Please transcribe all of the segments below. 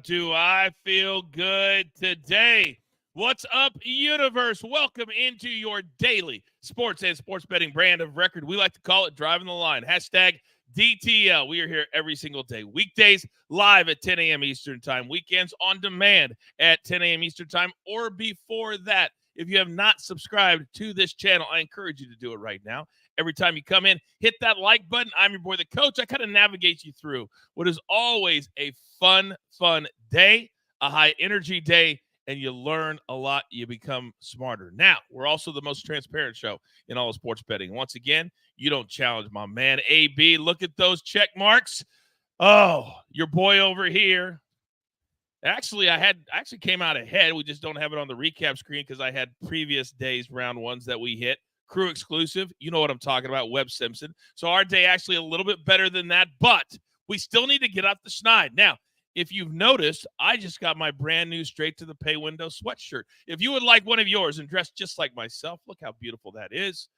do I feel good today? What's up, universe? Welcome into your daily sports and sports betting brand of record. We like to call it Driving the Line. Hashtag DTL. We are here every single day. Weekdays live at 10 a.m. Eastern Time. Weekends on demand at 10 a.m. Eastern Time or before that. If you have not subscribed to this channel, I encourage you to do it right now. Every time you come in, hit that like button. I'm your boy, the coach. I kind of navigate you through what is always a fun day, a high energy day, and you learn a lot. You become smarter. Now, we're also the most transparent show in all of sports betting. Once again, you don't challenge my man, AB. Look at those check marks. Oh, your boy over here. Actually, I actually came out ahead. We just don't have it on the recap screen because I had previous days round ones that we hit. Crew exclusive. You know what I'm talking about, Webb Simpson. So our day actually a little bit better than that, but we still need to get up the schneid. Now, if you've noticed, I just got my brand new straight to the pay window sweatshirt. If you would like one of yours and dress just like myself, look how beautiful that is.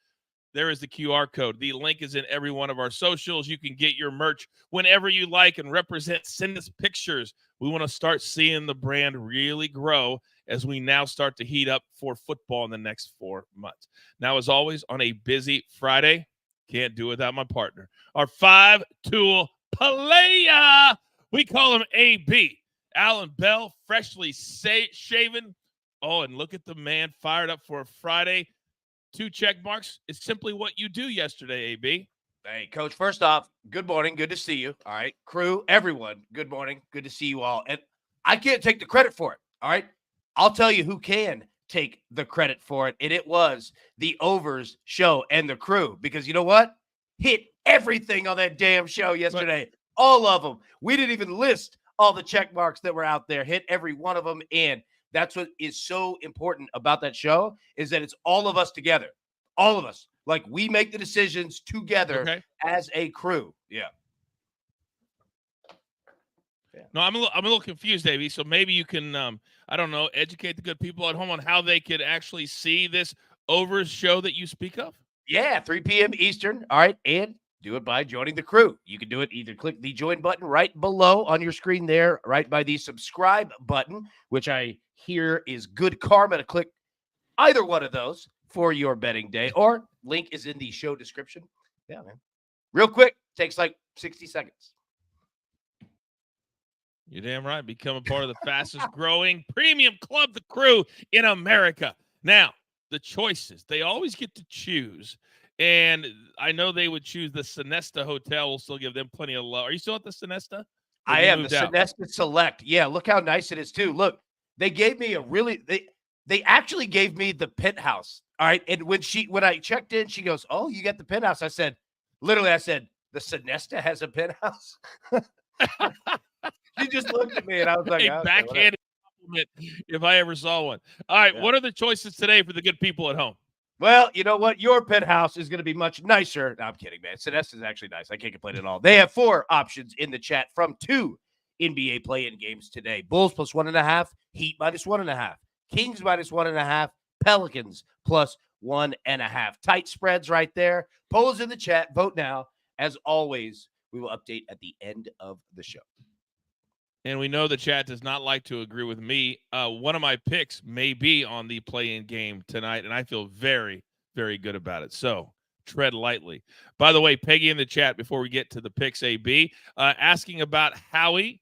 There is the QR code. The link is in every one of our socials. You can get your merch whenever you like and represent. Send us pictures. We want to start seeing the brand really grow as we now start to heat up for football in the next 4 months. Now, as always, on a busy Friday, can't do without my partner, our five-tool player. We call him AB. Allan Bell, freshly shaven. Oh, and look at the man fired up for a Friday. 2 check marks. It's simply what you do yesterday, AB. Hey, Coach, first off, good morning. Good to see you. All right. Crew, everyone, good morning. Good to see you all. And I can't take the credit for it. All right. I'll tell you who can take the credit for it. And it was the Overs show and the crew. Because you know what? Hit everything on that damn show yesterday. All of them. We didn't even list all the check marks that were out there. Hit every one of them. And that's what is so important about that show is that it's all of us together. All of us. Like, we make the decisions together as a crew. Yeah. No, I'm a little confused, AB. So maybe you can, I don't know, educate the good people at home on how they could actually see this Overs show that you speak of. Yeah, 3 p.m. Eastern. All right. And do it by joining the crew. You can do it either click the join button right below on your screen there, right by the subscribe button, which I hear is good karma to click either one of those for your betting day, or link is in the show description. Yeah, man. Real quick, takes like 60 seconds. You're damn right. Become a part of the fastest growing premium club, the crew in America. Now, the choices, they always get to choose. And I know they would choose the Sonesta Hotel. We'll still give them plenty of love. Are you still at the Sonesta? I am. The Sonesta Select. Yeah, look how nice it is, too. Look, they gave me a really they actually gave me the penthouse. All right. And when I checked in, she goes, "Oh, you got the penthouse." I said, the Sonesta has a penthouse. She just looked at me and I was like, a backhanded compliment if I ever saw one. All right. Yeah. What are the choices today for the good people at home? Well, you know what? Your penthouse is going to be much nicer. No, I'm kidding, man. Sonesta is actually nice. I can't complain at all. They have 4 options in the chat from 2 NBA play-in games today. Bulls plus 1.5, Heat minus 1.5, Kings minus 1.5, Pelicans plus 1.5. Tight spreads right there. Polls in the chat. Vote now. As always, we will update at the end of the show. And we know the chat does not like to agree with me. One of my picks may be on the play-in game tonight, and I feel very, very good about it. So tread lightly. By the way, Peggy in the chat, before we get to the picks, AB, asking about Howie.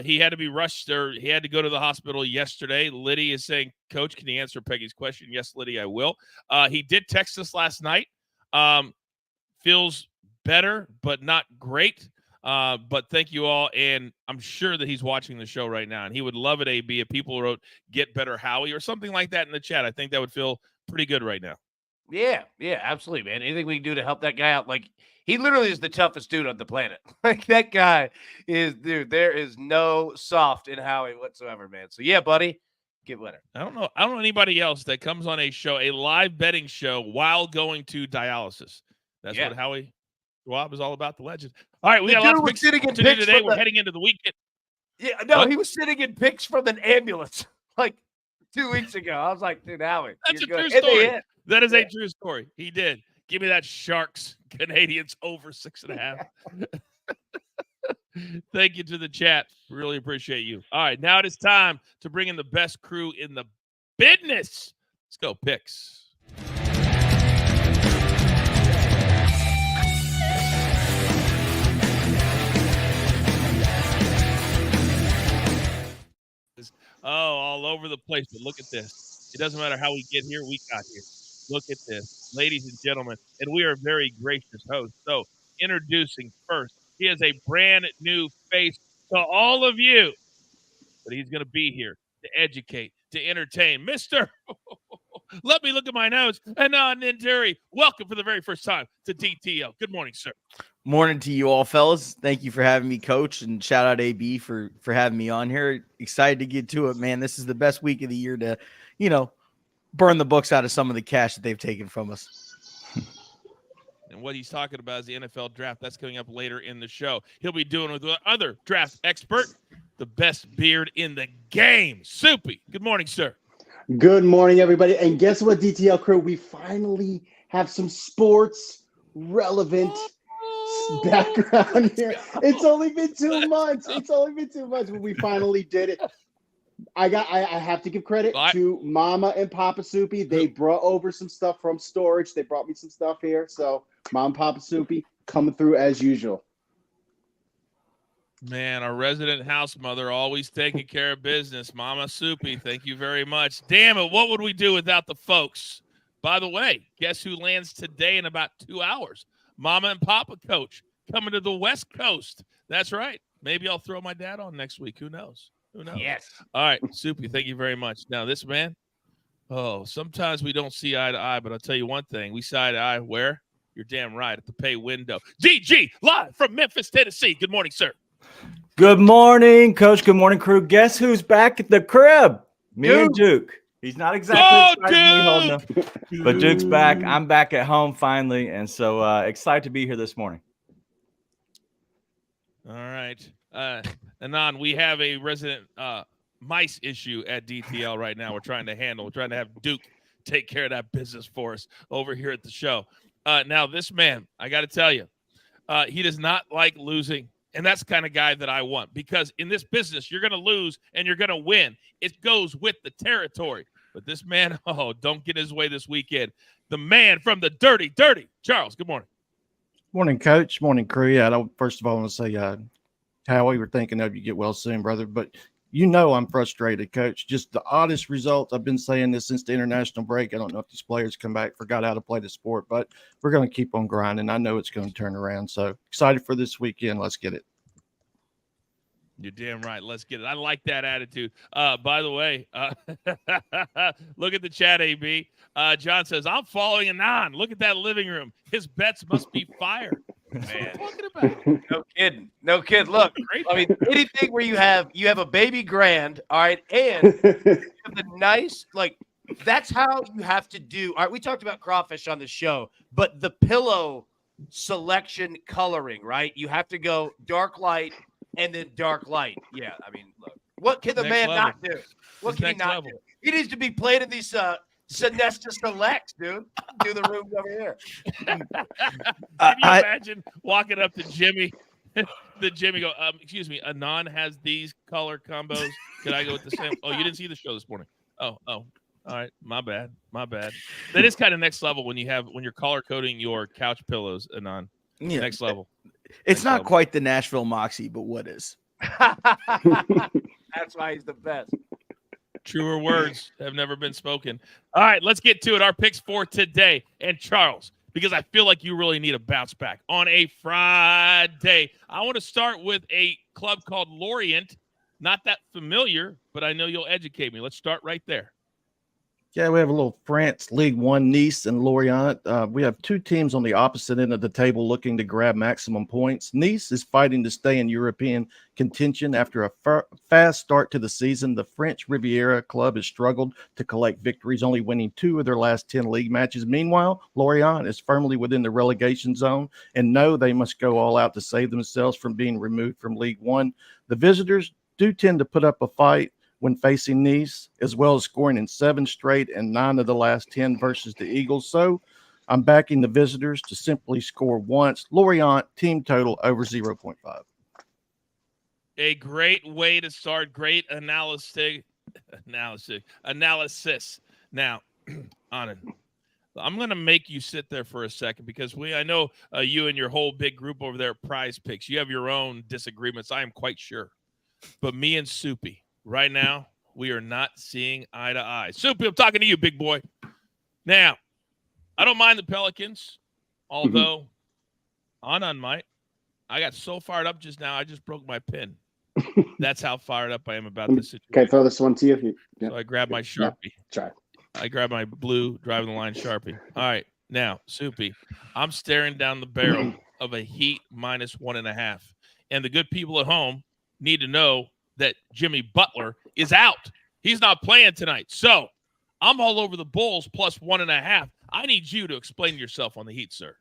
He had to be rushed, or he had to go to the hospital yesterday. Liddy is saying, Coach, can you answer Peggy's question? Yes, Liddy, I will. He did text us last night. Feels better, but not great. But thank you all, and I'm sure that he's watching the show right now, and he would love it, AB, if people wrote "Get Better Howie" or something like that in the chat. I think that would feel pretty good right now. Yeah, absolutely, man. Anything we can do to help that guy out. Like, he literally is the toughest dude on the planet. Like, that guy is, dude, there is no soft in Howie whatsoever, man. So, yeah, buddy, get better. I don't know anybody else that comes on a show, a live betting show, while going to dialysis. That's what Howie Schwab is all about, the legend. All right, we got lots of picks to do today. We're heading into the weekend. Yeah, no, He was sitting in pics from an ambulance like 2 weeks ago. I was like, dude, Howie, that's a true story. That is a true story. He did. Give me that Sharks Canadians over 6.5. Thank you to the chat. Really appreciate you. All right, now it is time to bring in the best crew in the business. Let's go, picks. Oh, all over the place. But look at this. It doesn't matter how we get here, we got here. Look at this, ladies and gentlemen. And we are very gracious hosts. So, introducing first, he is a brand new face to all of you. But he's going to be here to educate, to entertain. Mr. Let me look at my notes. Anand Ninturi, welcome for the very first time to DTL. Good morning, sir. Morning to you all, fellas. Thank you for having me, Coach, and shout out AB for having me on here. Excited to get to it, man. This is the best week of the year to, burn the books out of some of the cash that they've taken from us. And what he's talking about is the NFL draft. That's coming up later in the show. He'll be doing with the other draft expert, the best beard in the game, Soupy. Good morning, sir. Good morning, everybody. And guess what, DTL crew? We finally have some sports relevant background here. It's only been 2 months. But we finally did it. I have to give credit to Mama and Papa Soupy. They brought over some stuff from storage. They brought me some stuff here. So Mom and Papa Soupy coming through as usual. Man, our resident house mother always taking care of business. Mama Soupy, thank you very much. Damn it, what would we do without the folks? By the way, guess who lands today in about 2 hours? Mama and Papa Coach coming to the West Coast. That's right. Maybe I'll throw my dad on next week. Who knows? Yes. All right, Soupy, thank you very much. Now, this man, sometimes we don't see eye to eye, but I'll tell you one thing. We see eye to eye where? You're damn right, at the pay window. DG, live from Memphis, Tennessee. Good morning, sir. Good morning, Coach. Good morning, crew. Guess who's back at the crib? Me and Duke. He's not exactly but Duke's back. I'm back at home finally, and so excited to be here this morning. All right. Anand, we have a resident mice issue at DTL right now. We're trying to have Duke take care of that business for us over here at the show. Now, this man, I got to tell you, he does not like losing. And that's the kind of guy that I want, because in this business, you're going to lose and you're going to win. It goes with the territory. But this man, don't get in his way this weekend. The man from the dirty, Charles, good morning. Morning, Coach. Morning, crew. Yeah, first of all, I want to say how we were thinking of you. Get well soon, brother. But I'm frustrated, Coach. Just the oddest results. I've been saying this since the international break. I don't know if these players come back, forgot how to play the sport, but we're going to keep on grinding. I know it's going to turn around. So excited for this weekend. Let's get it. You're damn right. Let's get it. I like that attitude. By the way, look at the chat, AB. John says, I'm following Anand. Look at that living room. His bets must be fire. Man. Talking about? No kidding. Look, I mean, anything where you have a baby grand, all right, and you have the nice, that's how you have to do. All right, we talked about crawfish on the show, but the pillow selection coloring, right? You have to go dark light and then dark light. Yeah, I mean, look, what can the man not do? What can he not do? He needs to be playing in these Sinesta Selects, dude. Do the rooms over here. Can you imagine walking up to Jimmy? The Jimmy go, excuse me, Anand has these color combos. Can I go with the same? Oh, you didn't see the show this morning. Oh. All right. My bad. That is kind of next level when you're color coding your couch pillows, Anand. Yeah. Next level. It's not quite the Nashville Moxie, but what is? That's why he's the best. Truer words have never been spoken. All right, let's get to it. Our picks for today. And Charles, because I feel like you really need a bounce back on a Friday. I want to start with a club called Lorient. Not that familiar, but I know you'll educate me. Let's start right there. Yeah, we have a little France League One, Nice and Lorient. We have two teams on the opposite end of the table looking to grab maximum points. Nice is fighting to stay in European contention after a fast start to the season. The French Riviera club has struggled to collect victories, only winning 2 of their last 10 league matches. Meanwhile, Lorient is firmly within the relegation zone and know they must go all out to save themselves from being removed from League One. The visitors do tend to put up a fight when facing Nice, as well as scoring in 7 straight and 9 of the last 10 versus the Eagles. So I'm backing the visitors to simply score once. Lorient team total over 0.5. A great way to start. Great analysis. Now, Anand, I'm going to make you sit there for a second because I know you and your whole big group over there at Prize Picks, you have your own disagreements, I am quite sure. But me and Soupy, right now, we are not seeing eye to eye. Soupy, I'm talking to you, big boy. Now, I don't mind the Pelicans, although Anand might. I got so fired up just now, I just broke my pen. That's how fired up I am about this situation. Okay, throw this one to you. Yeah. So I grabbed my Sharpie. Yeah, try. I grabbed my blue driving the line Sharpie. All right, now, Soupy, I'm staring down the barrel of a Heat -1.5. And the good people at home need to know that Jimmy Butler is out. He's not playing tonight. So I'm all over the Bulls +1.5. I need you to explain yourself on the Heat, sir.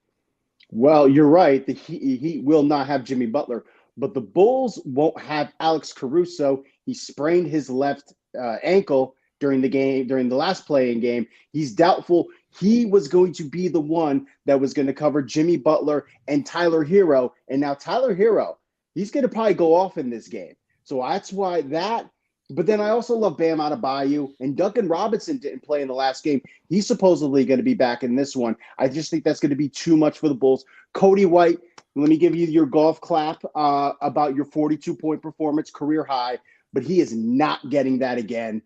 Well, you're right. The Heat will not have Jimmy Butler, but the Bulls won't have Alex Caruso. He sprained his left ankle during the last play-in game. He's doubtful. He was going to be the one that was going to cover Jimmy Butler and Tyler Hero. And now Tyler Hero, he's going to probably go off in this game. So that's why that. But then I also love Bam Adebayo, and Duncan Robinson didn't play in the last game. He's supposedly going to be back in this one. I just think that's going to be too much for the Bulls. Cody White, let me give you your golf clap about your 42-point performance, career high, but he is not getting that again.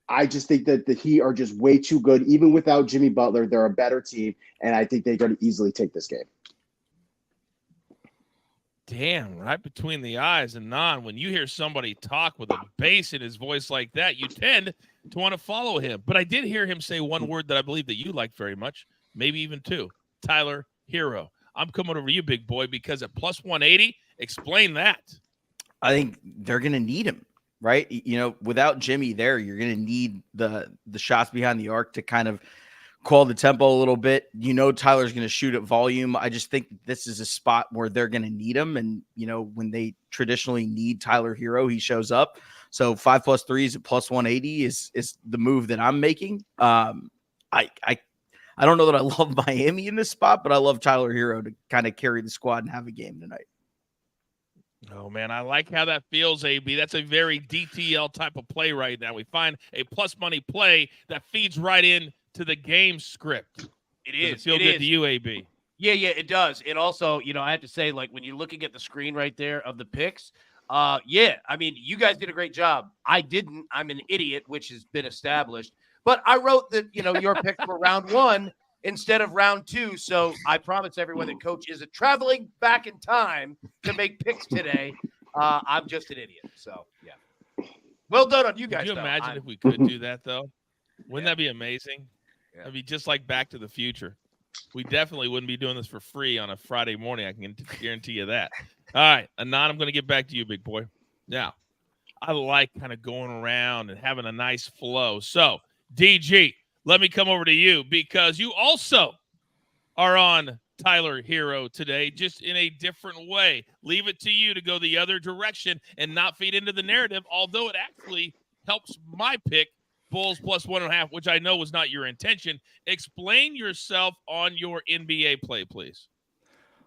I just think that the Heat are just way too good. Even without Jimmy Butler, they're a better team, and I think they're going to easily take this game. Damn, right between the eyes. And when you hear somebody talk with a bass in his voice like that, you tend to want to follow him. But I did hear him say one word that I believe that you like very much, maybe even two, Tyler Hero. I'm coming over to you, big boy, because at +180, explain that. I think they're going to need him, right? You know, without Jimmy there, you're going to need the shots behind the arc to kind of call the tempo a little bit. You know, Tyler's going to shoot at volume. I just think this is a spot where they're going to need him. And, you know, when they traditionally need Tyler Hero, he shows up. So 5+3s at +180 is the move that I'm making. I don't know that I love Miami in this spot, but I love Tyler Hero to kind of carry the squad and have a game tonight. Oh, man, I like how that feels, AB. That's a very DTL type of play right now. We find a plus money play that feeds right in to the game script. It is. Does it feel good to you, AB? Yeah, it does. It also, you know, I have to say, like, when you're looking at the screen right there of the picks, yeah, I mean, you guys did a great job. I didn't. I'm an idiot, which has been established. But I wrote that, you know, your picks were round 1 instead of round 2. So I promise everyone that Coach isn't traveling back in time to make picks today. I'm just an idiot. So, yeah. Well done on you guys. Could you imagine if we could do that, though? Wouldn't that be amazing? Yeah. That'd be just like Back to the Future. We definitely wouldn't be doing this for free on a Friday morning. I can guarantee you that. All right, Anand, I'm going to get back to you, big boy. Now, I like kind of going around and having a nice flow. So, DG, let me come over to you because you also are on Tyler Hero today, just in a different way. Leave it to you to go the other direction and not feed into the narrative, although it actually helps my pick, Bulls +1.5, which I know was not your intention. Explain yourself on your NBA play, please.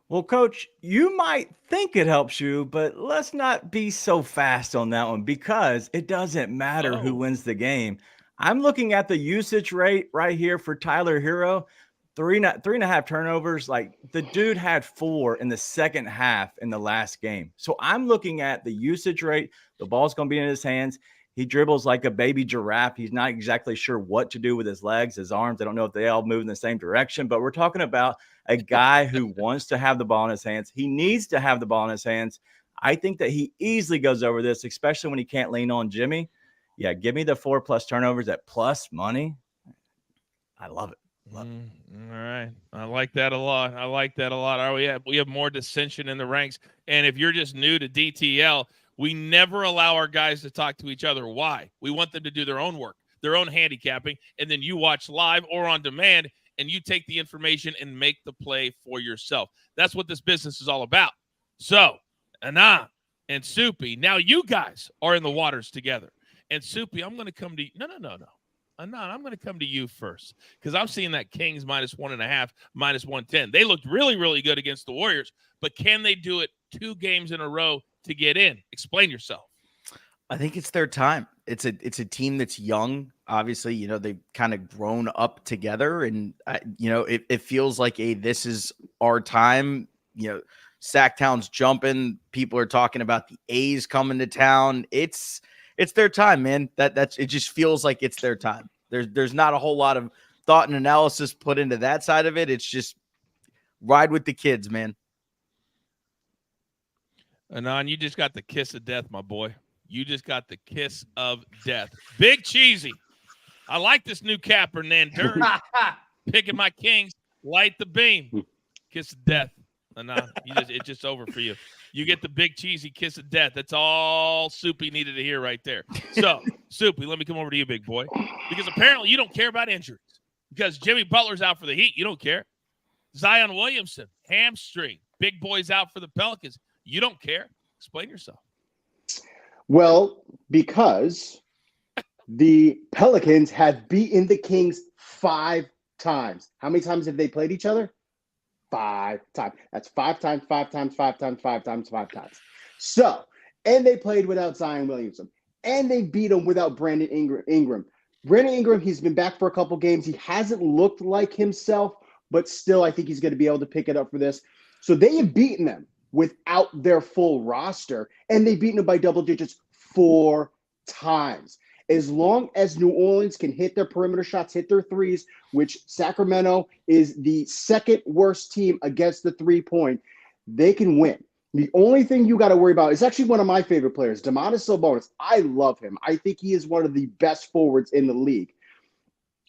Well, Coach, you might think it helps you, but let's not be so fast on that one because it doesn't matter who wins the game. I'm looking at the usage rate right here for Tyler Hero. 3.5 turnovers. Like the dude had 4 in the second half in the last game. So I'm looking at the usage rate. The ball's going to be in his hands. He dribbles like a baby giraffe. He's not exactly sure what to do with his legs, his arms. I don't know if they all move in the same direction, but we're talking about a guy who wants to have the ball in his hands. He needs to have the ball in his hands. I think that he easily goes over this, especially when he can't lean on Jimmy. Yeah, give me the 4+ turnovers at plus money. I love it. All right. I like that a lot. All right, we have more dissension in the ranks. And if you're just new to DTL, we never allow our guys to talk to each other. Why? We want them to do their own work, their own handicapping, and then you watch live or on demand, and you take the information and make the play for yourself. That's what this business is all about. So, Anand and Soupy, now you guys are in the waters together. And Soupy, I'm going to come to you. No. Anand, I'm going to come to you first because I'm seeing that Kings -1.5, -110. They looked really, really good against the Warriors, but can they do it 2 games in a row to get in. Explain yourself. I think it's their time. It's a team that's young. Obviously, you know, they've kind of grown up together, and you know, it feels like this is our time. You know, Sacktown's jumping. People are talking about the A's coming to town. It's their time, man. That's it. Just feels like it's their time. There's not a whole lot of thought and analysis put into that side of it. It's just ride with the kids, man. Anon, you just got the kiss of death, my boy. You just got the kiss of death. Big Cheesy. I like this new capper, Nander. Picking my Kings. Light the beam. Kiss of death. Anon, it's just over for you. You get the Big Cheesy kiss of death. That's all Soupy needed to hear right there. So, Soupy, let me come over to you, big boy. Because apparently you don't care about injuries. Because Jimmy Butler's out for the Heat. You don't care. Zion Williamson, hamstring. Big boy's out for the Pelicans. You don't care. Explain yourself. Well, because the Pelicans have beaten the Kings 5 times. How many times have they played each other? 5 times. That's 5 times, 5 times, 5 times, 5 times, 5 times. So, and they played without Zion Williamson. And they beat him without Brandon Ingram. Brandon Ingram, he's been back for a couple games. He hasn't looked like himself, but still, I think he's going to be able to pick it up for this. So they have beaten them without their full roster, and they've beaten them by double digits 4 times. As long as New Orleans can hit their perimeter shots, hit their threes, which Sacramento is the second worst team against the three-point, they can win. The only thing you got to worry about is actually one of my favorite players, Domantas Sabonis. I love him. I think he is one of the best forwards in the league.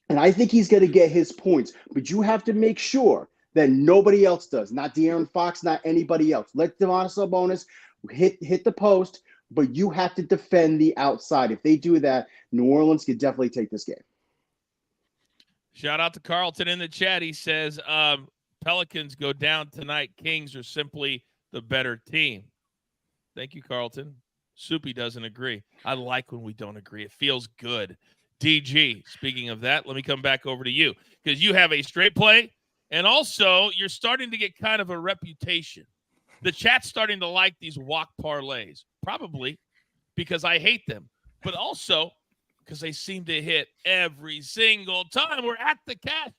And I think he's going to get his points. But you have to make sure that nobody else does. Not De'Aaron Fox, not anybody else. Let Domantas Sabonis hit the post, but you have to defend the outside. If they do that, New Orleans could definitely take this game. Shout out to Carlton in the chat. He says, Pelicans go down tonight. Kings are simply the better team. Thank you, Carlton. Soupy doesn't agree. I like when we don't agree. It feels good. DG, speaking of that, let me come back over to you because you have a straight play, and also you're starting to get kind of a reputation. The chat's starting to like these walk parlays, probably because I hate them, but also because they seem to hit every single time. We're at the cash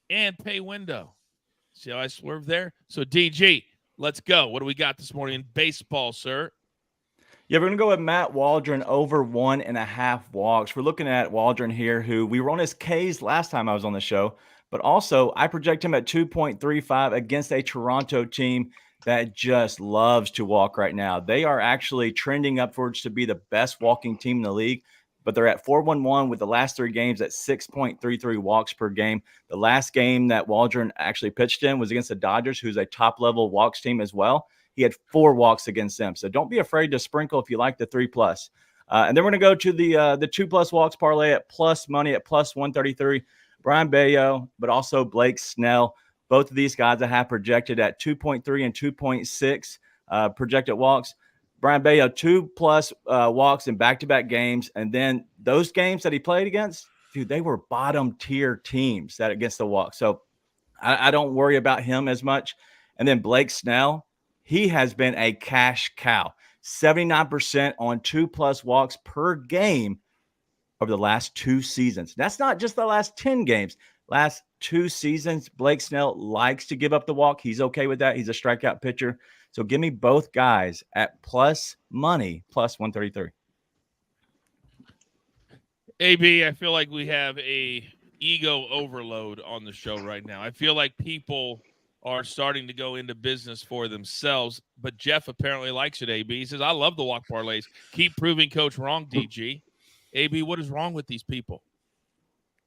and pay window. See how I swerved there? So, DG, let's go. What do we got this morning in baseball, sir? Yeah, we're going to go with Matt Waldron over 1.5 walks. We're looking at Waldron here, who we were on his K's last time I was on the show, but also I project him at 2.35 against a Toronto team that just loves to walk right now. They are actually trending upwards to be the best walking team in the league, but they're at 4-1-1 with the last 3 games at 6.33 walks per game. The last game that Waldron actually pitched in was against the Dodgers, who's a top-level walks team as well. He had 4 walks against them. So don't be afraid to sprinkle if you like the 3+. And then we're going to go to the 2+ walks parlay at plus money at plus 133. Brian Bayo, but also Blake Snell. Both of these guys I have projected at 2.3 and 2.6 projected walks. Brian Bayo, 2+ walks in back-to-back games. And then those games that he played against, dude, they were bottom-tier teams that against the walk. So I don't worry about him as much. And then Blake Snell, he has been a cash cow. 79% on 2+ walks per game over the last 2 seasons. That's not just the last 10 games. Last 2 seasons, Blake Snell likes to give up the walk. He's okay with that. He's a strikeout pitcher. So give me both guys at plus money, plus 133. AB, I feel like we have a ego overload on the show right now. I feel like people are starting to go into business for themselves, but Jeff apparently likes it, AB. He says, I love the walk parlays. Keep proving Coach wrong, DG. AB, what is wrong with these people?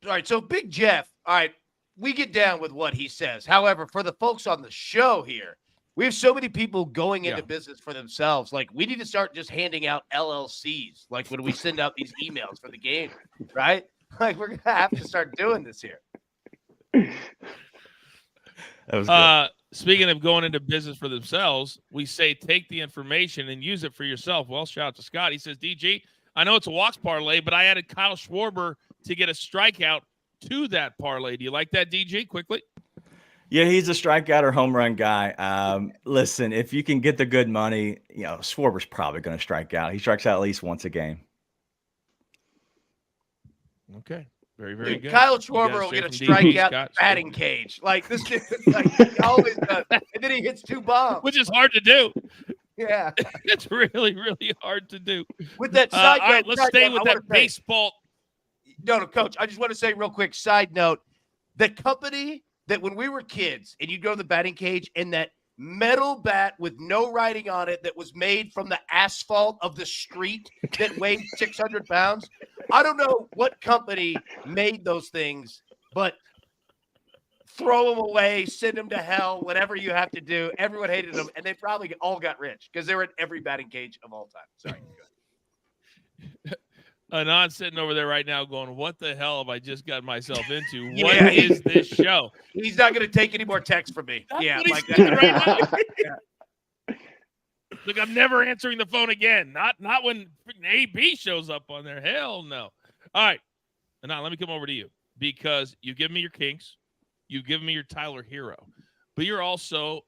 All right, so Big Jeff, all right, we get down with what he says. However, for the folks on the show here, we have so many people going into business for themselves. Like, we need to start just handing out LLCs, like when we send out these emails for the game, right? Like, we're going to have to start doing this here. That was good. Speaking of going into business for themselves, we say take the information and use it for yourself. Well, shout out to Scott. He says, DG, I know it's a walks parlay, but I added Kyle Schwarber to get a strikeout to that parlay. Do you like that, DG, quickly? Yeah, he's a strikeout or home run guy. Listen, if you can get the good money, Schwarber's probably going to strike out. He strikes out at least once a game. Okay. Very, very Dude, good. Kyle You Schwarber guys will get a straight from DB, strikeout Scott. batting cage. Like this dude, like he always does. And then he hits 2 bombs. Which is hard to do. Yeah. It's really, really hard to do. With that All side note, right, let's stay with that baseball. No, Coach, I just want to say real quick, side note, the company that when we were kids and you'd go to the batting cage and that metal bat with no writing on it that was made from the asphalt of the street that weighed 600 pounds. I don't know what company made those things, but throw them away, send them to hell, whatever you have to do. Everyone hated them, and they probably all got rich because they were in every batting cage of all time. Sorry. Anand's sitting over there right now going, what the hell have I just got myself into? Yeah. What is this show? He's not going to take any more texts from me. That's Yeah, what he's like thinking that. right now. Look, I'm never answering the phone again. Not when AB shows up on there. Hell no. All right. Anand, let me come over to you because you give me your Kings. You give me your Tyler Hero. But you're also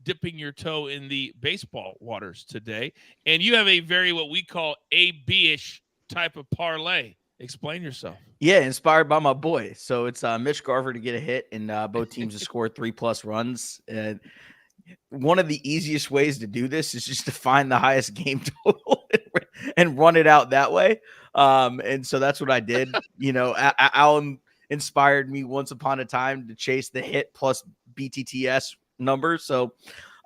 dipping your toe in the baseball waters today. And you have a very what we call AB-ish type of parlay. Explain yourself. Yeah, inspired by my boy. So it's Mitch Garver to get a hit and both teams to score 3+ runs. And one of the easiest ways to do this is just to find the highest game total and run it out that way. And so that's what I did. Alan inspired me once upon a time to chase the hit plus BTTS numbers. So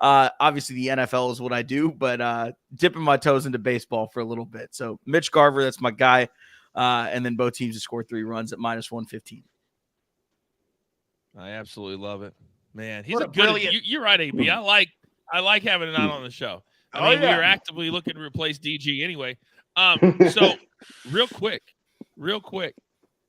obviously the NFL is what I do, but dipping my toes into baseball for a little bit. So Mitch Garver, that's my guy. And then both teams to score 3 runs at -115. I absolutely love it, man. He's What a a good. brilliant- You're right, AB. I like having it on the show. I mean, we are actively looking to replace DG anyway. So real quick,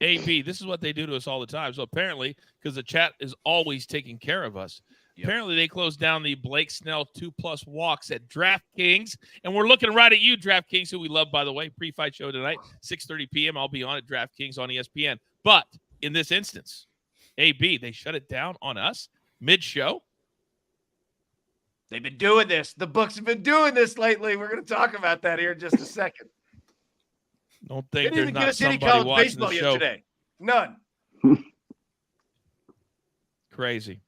AB. This is what they do to us all the time. So apparently, because the chat is always taking care of us. Yep. Apparently, they closed down the Blake Snell 2+ walks at DraftKings, and we're looking right at you, DraftKings, who we love, by the way. Pre-fight show tonight, 6:30 p.m. I'll be on at DraftKings on ESPN. But in this instance, AB, they shut it down on us mid-show. They've been doing this. The books have been doing this lately. We're going to talk about that here in just a second. Don't They think didn't there's even get not us any somebody college watching baseball the show. yesterday. None. Crazy.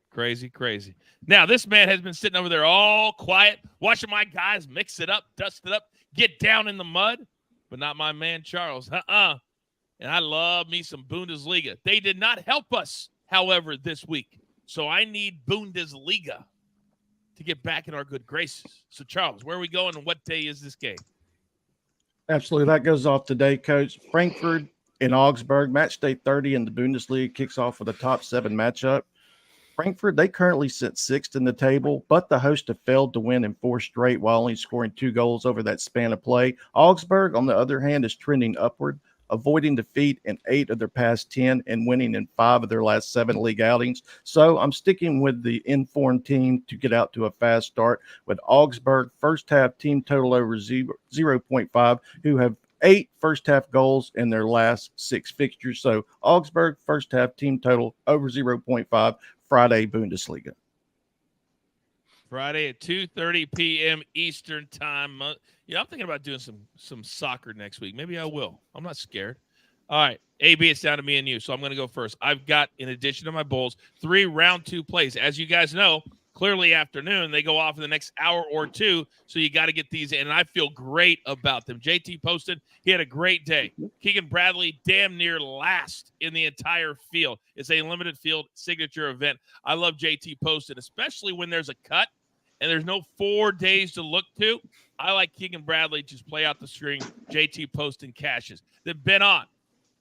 Now, this man has been sitting over there all quiet, watching my guys mix it up, dust it up, get down in the mud, but not my man, Charles. And I love me some Bundesliga. They did not help us, however, this week. So I need Bundesliga to get back in our good graces. So, Charles, where are we going and what day is this game? Absolutely. That goes off today, Coach. Frankfurt and Augsburg, match day 30 in the Bundesliga kicks off with a top 7 matchup. Frankfurt, they currently sit 6th in the table, but the host have failed to win in 4 straight while only scoring 2 goals over that span of play. Augsburg, on the other hand, is trending upward, avoiding defeat in 8 of their past 10 and winning in 5 of their last 7 league outings. So I'm sticking with the informed team to get out to a fast start with Augsburg first half team total over 0.5, who have 8 first half goals in their last 6 fixtures. So Augsburg first half team total over 0.5, Friday Bundesliga. Friday at 2:30 p.m. Eastern time. I'm thinking about doing some soccer next week. Maybe I will. I'm not scared. All right, AB, it's down to me and you, so I'm going to go first. I've got, in addition to my Bulls, 3 round 2 plays. As you guys know, clearly afternoon, they go off in the next hour or 2, so you got to get these in, and I feel great about them. JT posted, he had a great day. Keegan Bradley damn near last in the entire field. It's a limited field signature event. I love JT posted, especially when there's a cut and there's no 4 days to look to. I like Keegan Bradley just play out the string. JT posting cashes. Then Ben on.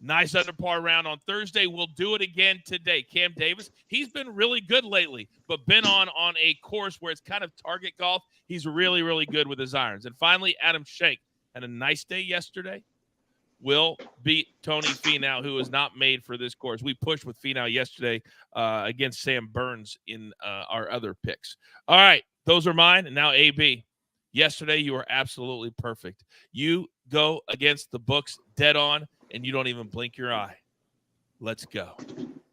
Nice under par round on Thursday. We'll do it again today. Cam Davis, he's been really good lately, but been on a course where it's kind of target golf. He's really, really good with his irons. And finally, Adam Schenk had a nice day yesterday. Will beat Tony Finau, who is not made for this course. We pushed with Finau yesterday against Sam Burns in our other picks. All right, those are mine. And now AB. Yesterday, you were absolutely perfect. You go against the books dead on, and you don't even blink your eye. Let's go.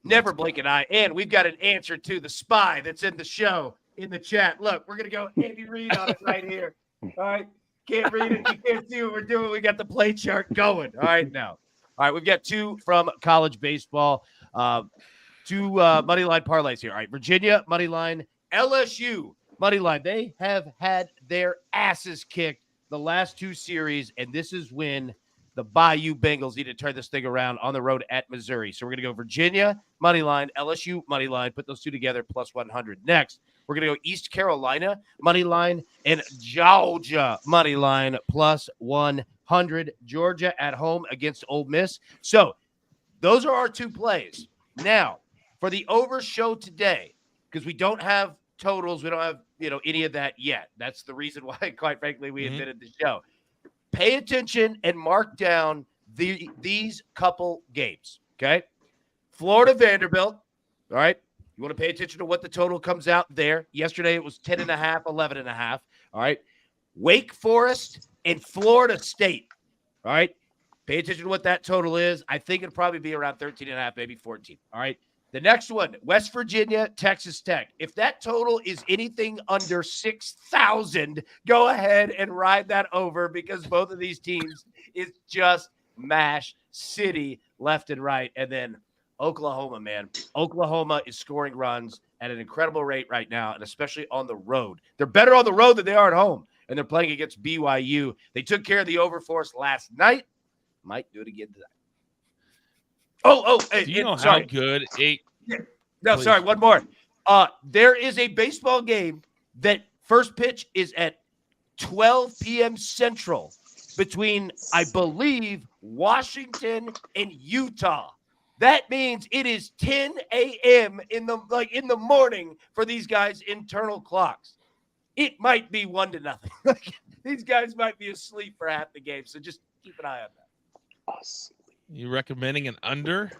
Never blink an eye. And we've got an answer to the spy that's in the show in the chat. Look, we're going to go Andy Reid on it right here. All right. Can't read it. You can't see what we're doing. We got the play chart going. All right. Now. All right. We've got 2 from college baseball. 2 money line parlays here. All right. Virginia, money line. LSU, money line. They have had their asses kicked the last 2 series, and this is when the Bayou Bengals need to turn this thing around on the road at Missouri. So we're going to go Virginia, money line, LSU, money line, put those 2 together, plus 100. Next, we're going to go East Carolina, money line, and Georgia, money line, plus 100. Georgia at home against Ole Miss. So those are our 2 plays. Now, for the over show today, because we don't have totals, we don't have, any of that yet. That's the reason why, quite frankly, we invented the show. Pay attention and mark down these couple games, okay? Florida Vanderbilt, all right? You want to pay attention to what the total comes out there. Yesterday it was 10.5, 11.5, all right? Wake Forest and Florida State, all right? Pay attention to what that total is. I think it'll probably be around 13.5, maybe 14, all right? The next one, West Virginia, Texas Tech. If that total is anything under 6,000, go ahead and ride that over because both of these teams is just mash city left and right. And then Oklahoma, man. Oklahoma is scoring runs at an incredible rate right now, and especially on the road. They're better on the road than they are at home, and they're playing against BYU. They took care of the overforce last night. Might do it again tonight. Hey, do you know how good sorry, one more. There is a baseball game that first pitch is at 12 p.m. Central between, I believe, Washington and Utah. That means it is 10 a.m. in the morning for these guys' internal clocks. It might be 1-0. These guys might be asleep for half the game, so just keep an eye on that. Awesome. You recommending an under?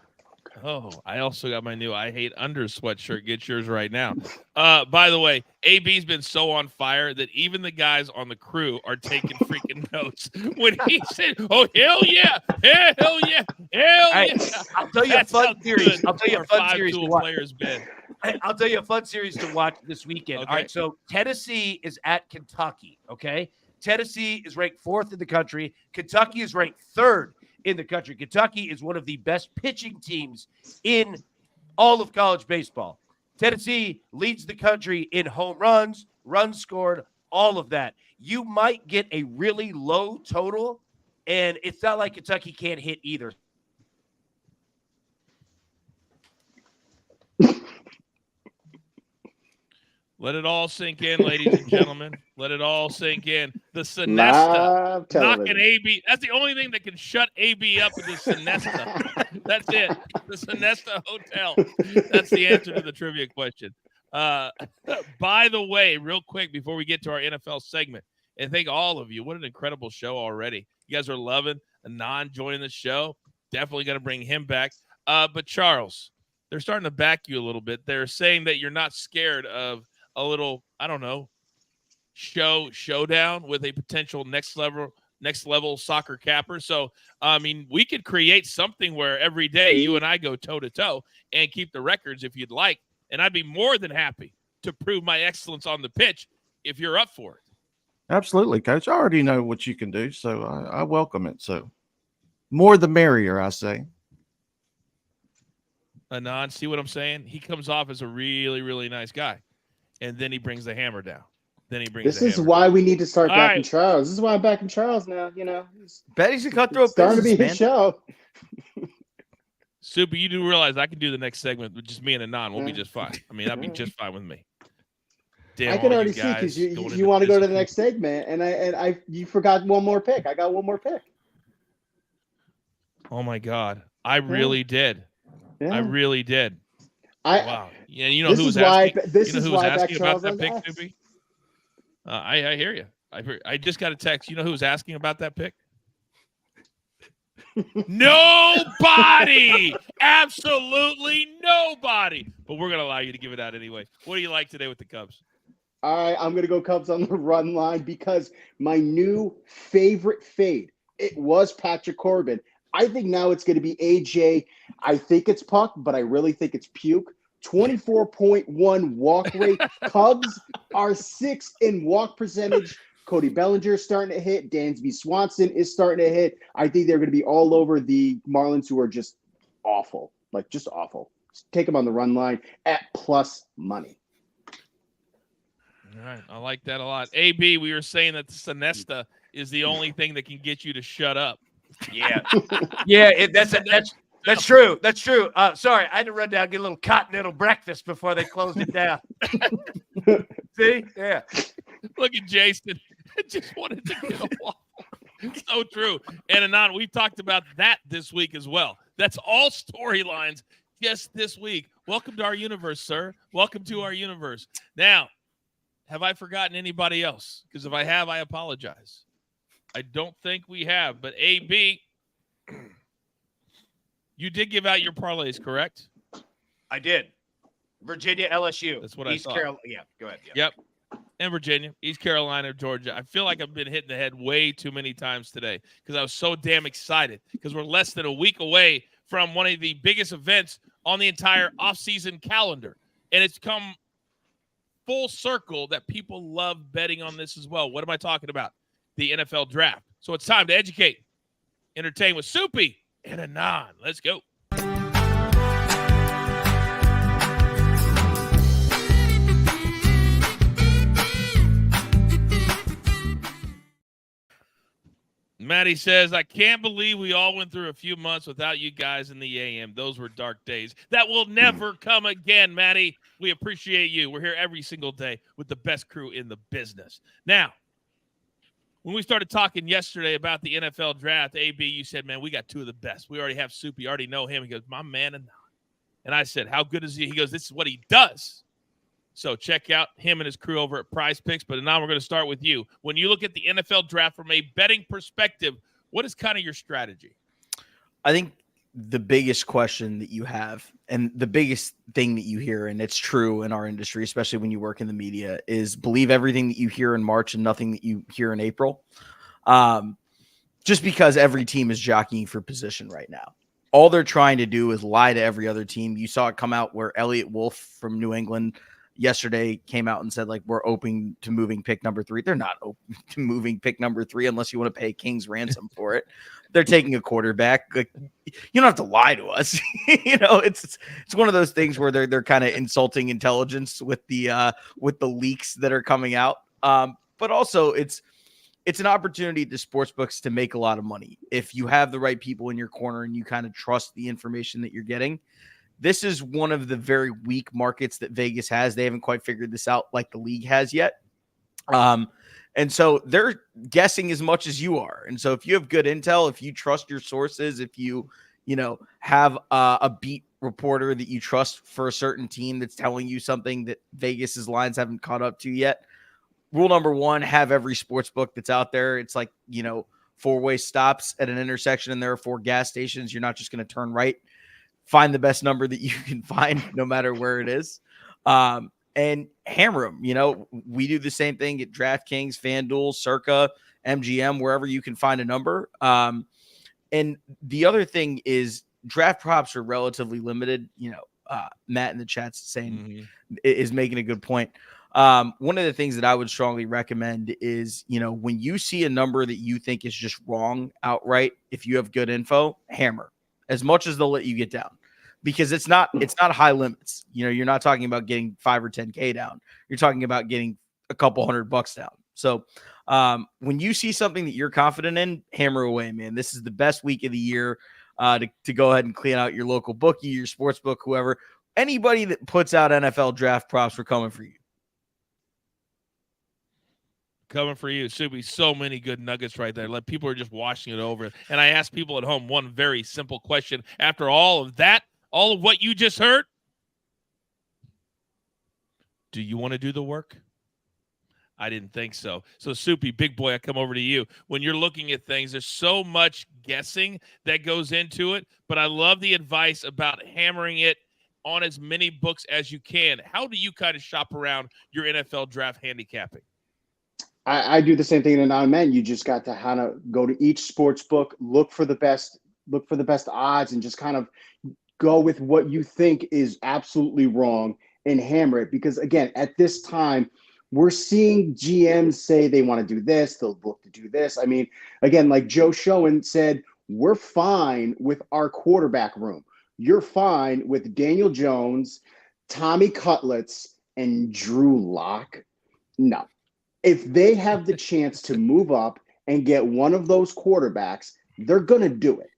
Oh, I also got my new I Hate Under sweatshirt. Get yours right now. By the way, AB's been so on fire that even the guys on the crew are taking freaking notes. When he said, oh, hell yeah, hell yeah, hell yeah. I'll tell you a fun series. I'll tell you a fun series to watch. I'll tell you a fun series to watch this weekend. Okay. All right, so Tennessee is at Kentucky, okay? Tennessee is ranked 4th in the country. Kentucky is ranked 3rd in the country. Kentucky is one of the best pitching teams in all of college baseball. Tennessee leads the country in home runs, runs scored, all of that. You might get a really low total, and it's not like Kentucky can't hit either. Let it all sink in, ladies and gentlemen. Let it all sink in. The Sonesta. Knocking AB. That's the only thing that can shut AB up is the Sonesta. That's it. The Sonesta Hotel. That's the answer to the trivia question. By the way, real quick, before we get to our NFL segment, and thank all of you. What an incredible show already. You guys are loving Anon joining the show. Definitely going to bring him back. But Charles, they're starting to back you a little bit. They're saying that you're not scared of a little, I don't know, showdown with a potential next level soccer capper. So, I mean, we could create something where every day you and I go toe to toe and keep the records if you'd like. And I'd be more than happy to prove my excellence on the pitch if you're up for it. Absolutely, Coach. I already know what you can do, so I welcome it. So more the merrier, I say. Anon, see what I'm saying? He comes off as a really, really nice guy. And then he brings the hammer down. This is why we need to start backing Charles. This is why I'm backing Charles now. Betty's a cutthroat starting business, to be his show. Super, you do realize I can do the next segment with just me and Anon. We'll be just fine. I mean, that'd be just fine with me. Damn, I can already see because you want to go to the next segment, and you forgot one more pick. I got one more pick. Oh my God, I really did. Yeah. I really did. Wow. Yeah, you know who's asking? You know who's asking about that pick, Soupy? I hear you. I just got a text. You know who's asking about that pick? Nobody. Absolutely nobody. But we're going to allow you to give it out anyway. What do you like today with the Cubs? All right, I'm going to go Cubs on the run line because my new favorite fade, it was Patrick Corbin. I think now it's going to be AJ. I think it's Puck, but I really think it's Puke. 24.1 walk rate. Cubs are 6th in walk percentage. Cody Bellinger is starting to hit. Dansby Swanson is starting to hit. I think they're going to be all over the Marlins, who are just awful. Like, just awful. Take them on the run line at plus money. All right. I like that a lot. AB, we were saying that the Sinesta is the only thing that can get you to shut up. Yeah. Yeah, that's true. That's true. Sorry, I had to run down, get a little continental breakfast before they closed it down. See? Yeah. Look at Jason. I just wanted to get a waffle. So true. And Anand, we've talked about that this week as well. That's all storylines just this week. Welcome to our universe, sir. Welcome to our universe. Now, have I forgotten anybody else? Because if I have, I apologize. I don't think we have. But AB, you did give out your parlays, correct? I did. Virginia, LSU. That's what East I thought. Carolina. Yeah, go ahead. Yeah. Yep. And Virginia, East Carolina, Georgia. I feel like I've been hitting the head way too many times today because I was so damn excited because we're less than a week away from one of the biggest events on the entire offseason calendar. And it's come full circle that people love betting on this as well. What am I talking about? The NFL draft. So it's time to educate, entertain with Soupy and Anand. Let's go. Maddie says, I can't believe we all went through a few months without you guys in the AM. Those were dark days. That will never come again, Maddie. We appreciate you. We're here every single day with the best crew in the business. Now, when we started talking yesterday about the NFL draft, AB, you said, man, we got two of the best. We already have Soup. You already know him. He goes, my man. And I said, how good is he? He goes, this is what he does. So check out him and his crew over at Prize Picks. But now we're going to start with you. When you look at the NFL draft from a betting perspective, what is kind of your strategy? I think the biggest question that you have and the biggest thing that you hear, and it's true in our industry, especially when you work in the media, is believe everything that you hear in March and nothing that you hear in April. Just because every team is jockeying for position right now. All they're trying to do is lie to every other team. You saw it come out where Elliott Wolf from New England yesterday came out and said, like, we're open to moving pick number 3. They're not open to moving pick number 3 unless you want to pay King's ransom for it. They're taking a quarterback. Like, you don't have to lie to us. It's one of those things where they're kind of insulting intelligence with the leaks that are coming out. But also it's an opportunity to sportsbooks to make a lot of money. If you have the right people in your corner and you kind of trust the information that you're getting. This is one of the very weak markets that Vegas has. They haven't quite figured this out like the league has yet. And so they're guessing as much as you are. And so if you have good intel, if you trust your sources, if you have a beat reporter that you trust for a certain team that's telling you something that Vegas's lines haven't caught up to yet. Rule number 1, have every sports book that's out there. It's like, 4-way stops at an intersection and there are 4 gas stations. You're not just going to turn right. Find the best number that you can find no matter where it is. And hammer them. We do the same thing at DraftKings, FanDuel, Circa, MGM, wherever you can find a number. And the other thing is draft props are relatively limited. Matt in the chat's saying is making a good point. One of the things that I would strongly recommend is, when you see a number that you think is just wrong outright, if you have good info, hammer as much as they'll let you get down. Because it's not high limits. You're not talking about getting 5 or 10K down. You're talking about getting a couple $100 down. So when you see something that you're confident in, hammer away, man. This is the best week of the year to go ahead and clean out your local bookie, your sports book, whoever. Anybody that puts out NFL draft props, we're coming for you. Coming for you. Should be so many good nuggets right there. Like, people are just washing it over. And I asked people at home one very simple question. After all of that, all of what you just heard, do you want to do the work? I didn't think so. So, Soupy, big boy, I come over to you. When you're looking at things, there's so much guessing that goes into it, but I love the advice about hammering it on as many books as you can. How do you kind of shop around your NFL draft handicapping? I do the same thing in a non-men. You just got to kind of go to each sports book, look for the best look for the best odds and just kind of go with what you think is absolutely wrong and hammer it. Because again, at this time, we're seeing GMs say they want to do this, they'll look to do this. I mean, again, like Joe Schoen said, we're fine with our quarterback room. You're fine with Daniel Jones, Tommy Cutlets, and Drew Lock. No. If they have the chance to move up and get one of those quarterbacks, they're going to do it.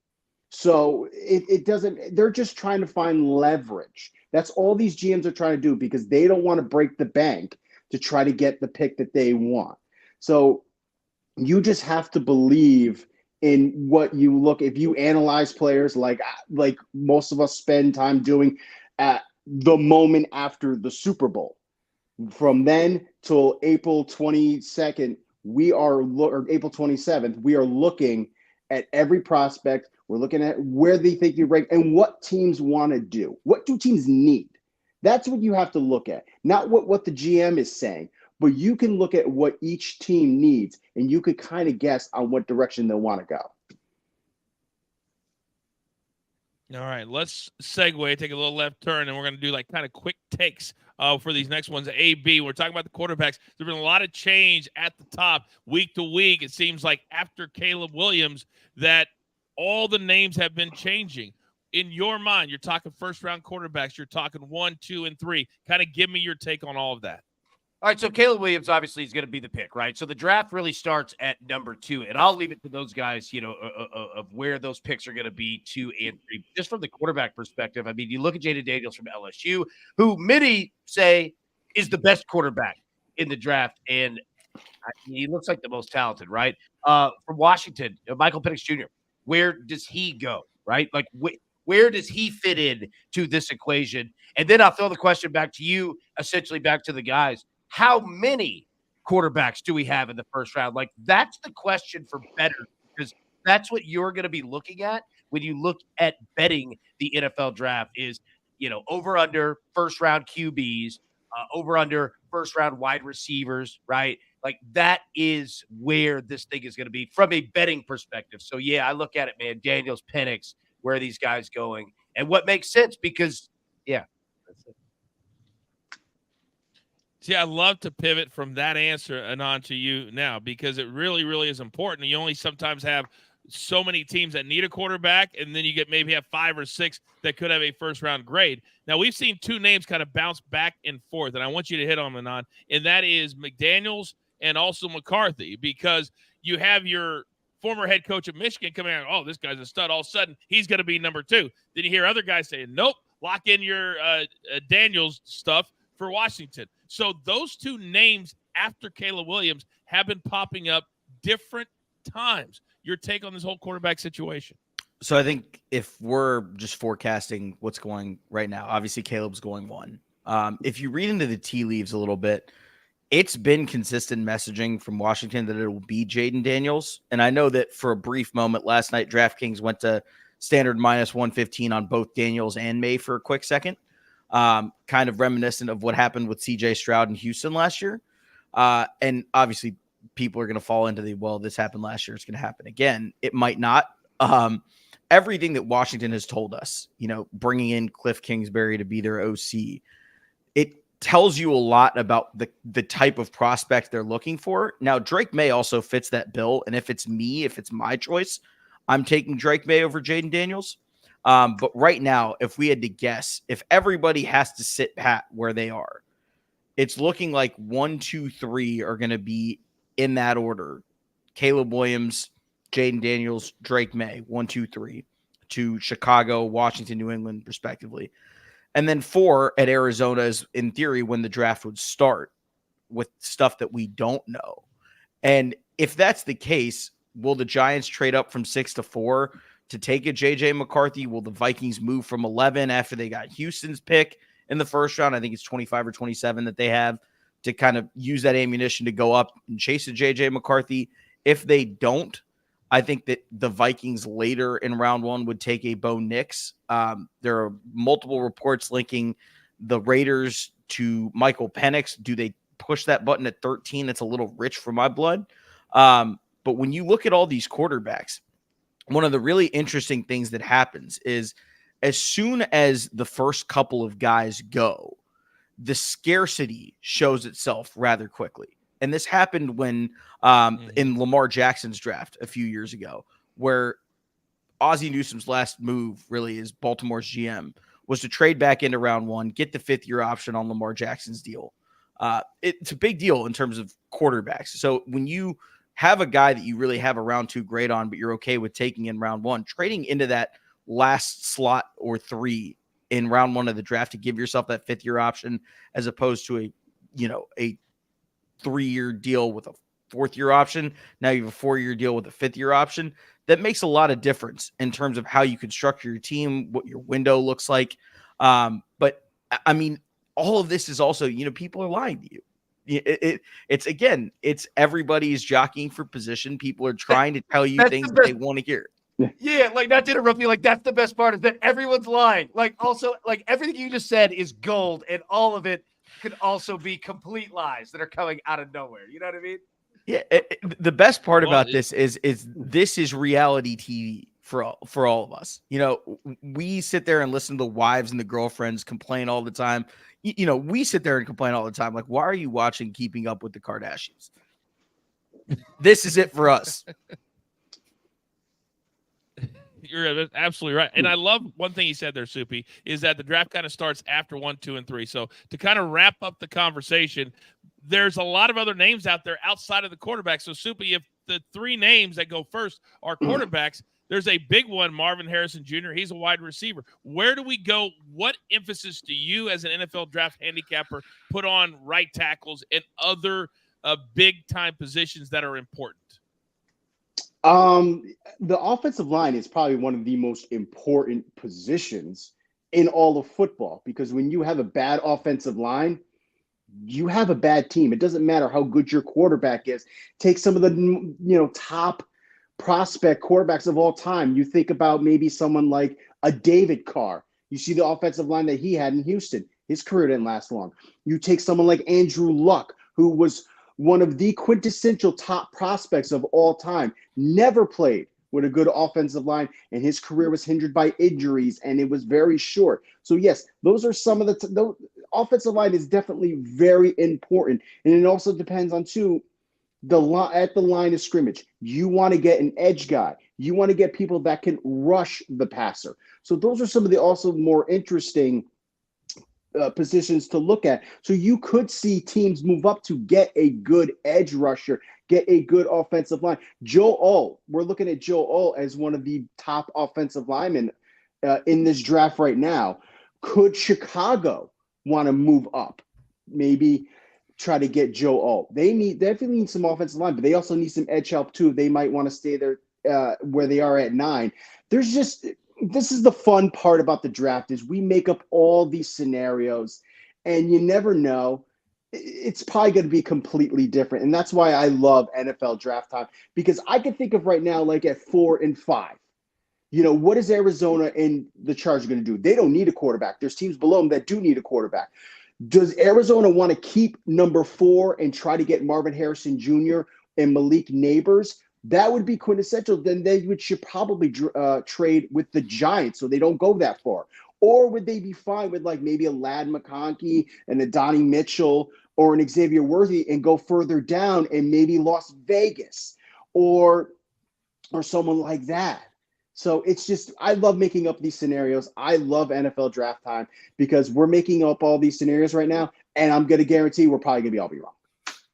So it doesn't, they're just trying to find leverage. That's all these GMs are trying to do because they don't want to break the bank to try to get the pick that they want. So you just have to believe in what you look. If you analyze players like most of us spend time doing at the moment after the Super Bowl, from then till April 22nd, or April 27th, we are looking at every prospect. We're looking at where they think you rank and what teams want to do. What do teams need? That's what you have to look at, not what the GM is saying, but you can look at what each team needs, and you could kind of guess on what direction they'll want to go. All right, let's segue, take a little left turn, and we're going to do like kind of quick takes for these next ones. AB, we're talking about the quarterbacks. There's been a lot of change at the top week to week. It seems like after Caleb Williams that all the names have been changing. In your mind, you're talking first-round quarterbacks. You're talking 1, 2, and 3. Kind of give me your take on all of that. All right, so Caleb Williams obviously is going to be the pick, right? So the draft really starts at number 2, and I'll leave it to those guys, of where those picks are going to be 2 and 3. Just from the quarterback perspective, I mean, you look at Jaden Daniels from LSU, who many say is the best quarterback in the draft, and he looks like the most talented, right? From Washington, Michael Penix Jr., where does he go, right? Like, where does he fit in to this equation? And then I'll throw the question back to you, essentially back to the guys. How many quarterbacks do we have in the first round? Like, that's the question for bettors, because that's what you're going to be looking at when you look at betting the NFL draft is, over under first round QBs, over under first round wide receivers, right? Like, that is where this thing is going to be from a betting perspective. So, yeah, I look at it, man, Daniels, Penix, where are these guys going? And what makes sense because, yeah, that's it. See, I love to pivot from that answer and on to you now because it really, really is important. You only sometimes have so many teams that need a quarterback, and then you maybe have 5 or 6 that could have a first-round grade. Now, we've seen 2 names kind of bounce back and forth, and I want you to hit on them, Anon, and that is McDaniels and also McCarthy, because you have your former head coach of Michigan coming out, oh, this guy's a stud. All of a sudden, he's going to be number 2. Then you hear other guys saying, nope, lock in your Daniels stuff for Washington. So those 2 names after Caleb Williams have been popping up different times. Your take on this whole quarterback situation? So I think if we're just forecasting what's going right now, obviously Caleb's going 1. If you read into the tea leaves a little bit, it's been consistent messaging from Washington that it will be Jaden Daniels. And I know that for a brief moment last night, DraftKings went to standard minus 115 on both Daniels and May for a quick second. Kind of reminiscent of what happened with CJ Stroud in Houston last year. And obviously people are going to fall into this happened last year, it's going to happen again. It might not. Everything that Washington has told us, bringing in Cliff Kingsbury to be their OC, it tells you a lot about the type of prospect they're looking for. Now, Drake May also fits that bill. And if it's my choice, I'm taking Drake May over Jaden Daniels. But right now, if we had to guess, if everybody has to sit pat where they are, it's looking like 1, 2, 3 are going to be in that order. Caleb Williams, Jaden Daniels, Drake May, 1, 2, 3 to Chicago, Washington, New England, respectively. And then 4 at Arizona is, in theory, when the draft would start with stuff that we don't know. And if that's the case, will the Giants trade up from 6 to 4 to take a JJ McCarthy? Will the Vikings move from 11 after they got Houston's pick in the first round? I think it's 25 or 27 that they have to kind of use that ammunition to go up and chase a JJ McCarthy. If they don't, I think that the Vikings later in round 1 would take a Bo Nix. There are multiple reports linking the Raiders to Michael Penix. Do they push that button at 13? It's a little rich for my blood. But when you look at all these quarterbacks, one of the really interesting things that happens is as soon as the first couple of guys go, the scarcity shows itself rather quickly. And this happened when in Lamar Jackson's draft a few years ago, where Ozzie Newsome's last move really is Baltimore's GM was to trade back into round 1, get the 5th-year option on Lamar Jackson's deal. It's a big deal in terms of quarterbacks. So when you have a guy that you really have a round 2 grade on, but you're okay with taking in round 1, trading into that last slot or 3 in round 1 of the draft to give yourself that 5th-year option, as opposed to a 3-year deal with a 4th-year option. Now you have a 4-year deal with a 5th-year option. That makes a lot of difference in terms of how you can structure your team, what your window looks like. But I mean, all of this is also, people are lying to you. It's everybody is jockeying for position. People are trying to tell you things that they want to hear. Yeah, like not to interrupt you, like that's the best part is that everyone's lying. Like also, like everything you just said is gold, and all of it could also be complete lies that are coming out of nowhere. You know what I mean? Yeah, the best part about this is this is reality TV for all of us. We sit there and listen to the wives and the girlfriends complain all the time. We sit there and complain all the time. Like, why are you watching Keeping Up with the Kardashians? This is it for us. You're absolutely right. And I love one thing he said there, Soupy, is that the draft kind of starts after 1, 2, and 3. So to kind of wrap up the conversation, there's a lot of other names out there outside of the quarterback. So Soupy, if the 3 names that go first are quarterbacks, there's a big one, Marvin Harrison Jr. He's a wide receiver. Where do we go? What emphasis do you as an NFL draft handicapper put on right tackles and other big-time positions that are important? The offensive line is probably one of the most important positions in all of football, because when you have a bad offensive line, you have a bad team. It doesn't matter how good your quarterback is. Take some of the top prospect quarterbacks of all time. You think about maybe someone like a David Carr. You see the offensive line that he had in Houston. His career didn't last long. You take someone like Andrew Luck, who was one of the quintessential top prospects of all time, never played with a good offensive line, and his career was hindered by injuries, and it was very short. So yes, those are some of the offensive line is definitely very important, and it also depends on at the line of scrimmage. You want to get an edge guy. You want to get people that can rush the passer. So those are some of the also more interesting positions to look at. So you could see teams move up to get a good edge rusher, get a good offensive line. We're looking at Joe as one of the top offensive linemen in this draft right now. Could Chicago want to move up? Maybe try to get Joe. They definitely need some offensive line, but they also need some edge help too. They might want to stay there where they are at 9. This is the fun part about the draft is we make up all these scenarios, and you never know. It's probably going to be completely different. And that's why I love NFL draft time, because I can think of right now, like at 4 and 5, what is Arizona and the Chargers going to do? They don't need a quarterback. There's teams below them that do need a quarterback. Does Arizona want to keep number 4 and try to get Marvin Harrison Jr. and Malik Neighbors? That would be quintessential. Then they should probably trade with the Giants so they don't go that far. Or would they be fine with like maybe a Ladd McConkey and a Donnie Mitchell or an Xavier Worthy and go further down and maybe Las Vegas or someone like that? So it's just, I love making up these scenarios. I love NFL draft time because we're making up all these scenarios right now, and I'm going to guarantee we're probably going to all be wrong.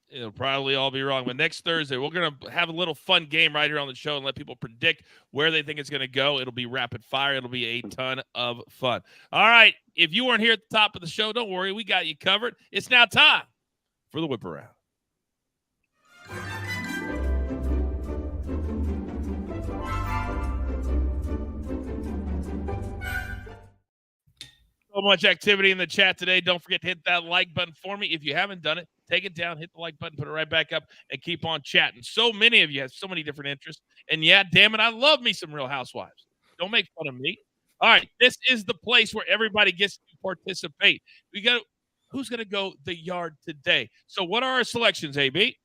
It'll probably all be wrong. But next Thursday, we're going to have a little fun game right here on the show and let people predict where they think it's going to go. It'll be rapid fire. It'll be a ton of fun. All right. If you weren't here at the top of the show, don't worry. We got you covered. It's now time for the whip around. So much activity in the chat today. Don't forget to hit that like button for me. If you haven't done it, take it down, hit the like button, put it right back up, and keep on chatting. So many of you have so many different interests. And yeah, damn it, I love me some Real Housewives. Don't make fun of me. All right, this is the place where everybody gets to participate. Who's going to go the yard today? So what are our selections, AB?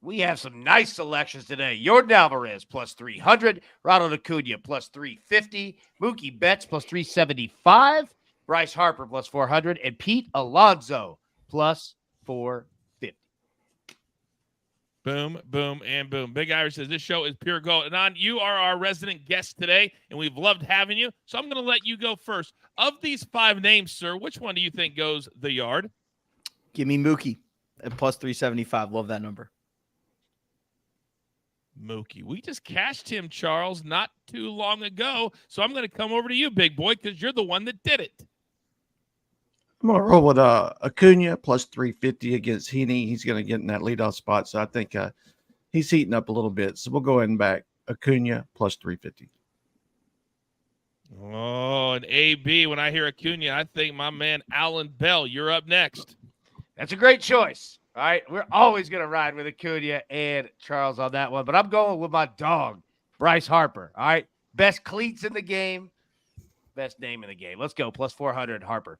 We have some nice selections today. Jordan Alvarez plus 300, Ronald Acuna plus 350, Mookie Betts plus 375, Bryce Harper plus 400, and Pete Alonso plus 450. Boom, boom, and boom. Big Irish says this show is pure gold. Anon, you are our resident guest today, and we've loved having you. So I'm going to let you go first. Of these 5 names, sir, which one do you think goes the yard? Give me Mookie at plus 375. Love that number. Mookie. We just cashed him, Charles, not too long ago. So I'm going to come over to you, big boy, because you're the one that did it. I'm going to roll with Acuna plus 350 against Heaney. He's going to get in that leadoff spot. So I think he's heating up a little bit. So we'll go ahead and back Acuna plus 350. Oh, and AB, when I hear Acuna, I think my man Allan Bell. You're up next. That's a great choice. All right. We're always going to ride with Acuna and Charles on that one. But I'm going with my dog, Bryce Harper. All right. Best cleats in the game. Best name in the game. Let's go. Plus 400, Harper.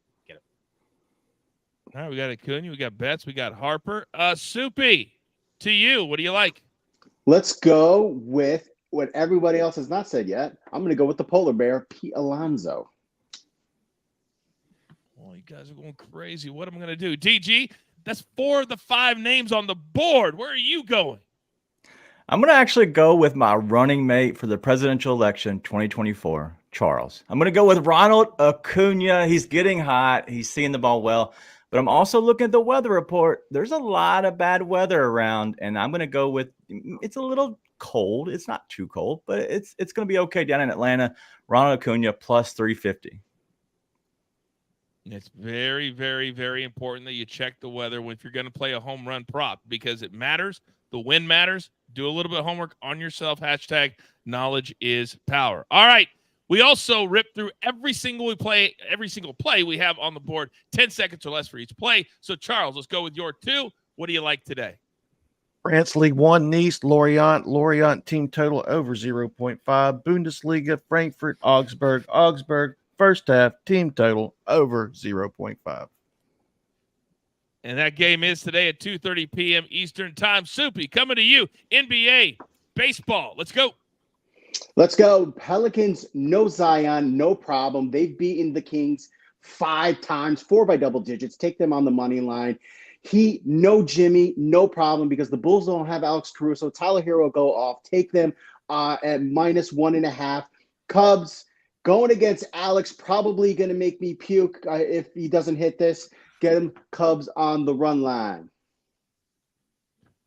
All right, we got Acuna, we got Betts, we got Harper. Soupy, to you, what do you like? Let's go with what everybody else has not said yet. I'm going to go with the polar bear, Pete Alonso. Oh, you guys are going crazy. What am I going to do? DG, that's 4 of the 5 names on the board. Where are you going? I'm going to actually go with my running mate for the presidential election 2024, Charles. I'm going to go with Ronald Acuna. He's getting hot. He's seeing the ball well. But I'm also looking at the weather report. There's a lot of bad weather around, and I'm going to go with it's a little cold. It's not too cold, but it's going to be okay down in Atlanta. Ronald Acuna plus 350. It's very, very, very important that you check the weather if you're going to play a home run prop because it matters. The wind matters. Do a little bit of homework on yourself. Hashtag knowledge is power. All right. We also rip through every single play we have on the board, 10 seconds or less for each play. So, Charles, let's go with your 2. What do you like today? France League 1, Nice, Lorient team total over 0.5. Bundesliga, Frankfurt, Augsburg, first half team total over 0.5. And that game is today at 2:30 p.m. Eastern Time. Soupy, coming to you. NBA, baseball. Let's go. Let's go. Pelicans, no Zion, no problem. They've beaten the Kings 5 times, 4 by double digits. Take them on the money line. Heat, no Jimmy, no problem because the Bulls don't have Alex Caruso. Tyler Hero go off. Take them at minus 1.5. Cubs, going against Alex, probably going to make me puke if he doesn't hit this. Get him Cubs on the run line.